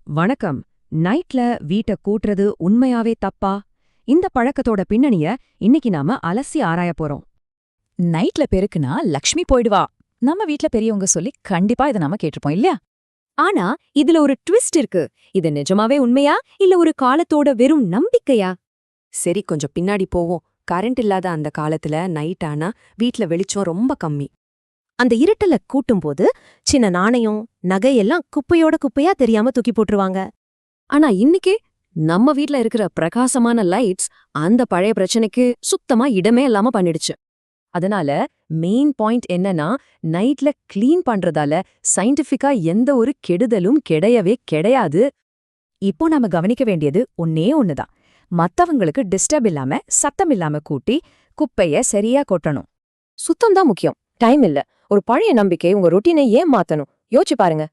வணக்கம். நைட்ல வீட்ட கூட்டுறது உண்மையாவே தப்பா? இந்த பழக்கத்தோட பின்னணிய இன்னைக்கு நாம அலசி ஆராயப் போறோம். நைட்ல பெருக்குனா லக்ஷ்மி போயிடுவா. நம்ம வீட்ல பெரியவங்க சொல்லி கண்டிப்பா இத நாம கேட்டிருப்போம் இல்லையா? ஆனா இதுல ஒரு ட்விஸ்ட் இருக்கு. இது நிஜமாவே உண்மையா இல்ல ஒரு காலத்தோட வெறும் நம்பிக்கையா? சரி, கொஞ்சம் பின்னாடி போவோம். கரண்ட் இல்லாத அந்த காலத்துல நைட் ஆனா வீட்ல வெளிச்சம் ரொம்ப கம்மி. அந்த இருட்டல கூட்டும்போது சின்ன நாணயம், நகையெல்லாம் குப்பையோட குப்பையா தெரியாம தூக்கி போட்டுருவாங்க. ஆனா இன்னைக்கு நம்ம வீட்ல இருக்கிற பிரகாசமான லைட்ஸ் அந்த பழைய பிரச்சனைக்கு சுத்தமா இடமே இல்லாம பண்ணிடுச்சு. அதனால மெயின் பாயிண்ட் என்னன்னா, நைட்ல கிளீன் பண்றதால சயின்டிஃபிக்கா எந்த ஒரு கெடுதலும் கிடையவே கிடையாது. இப்போ நாம கவனிக்க வேண்டியது ஒன்னே ஒண்ணுதான். மத்தவங்களுக்கு டிஸ்டர்ப் இல்லாம சத்தம் இல்லாம கூட்டி குப்பைய சரியா கொட்டணும். சுத்தம் தான் முக்கியம், டைம் இல்ல. ஒரு பழைய நம்பிக்கை உங்க ரொட்டீனை ஏன் மாத்தணும்? யோசிச்சு பாருங்க.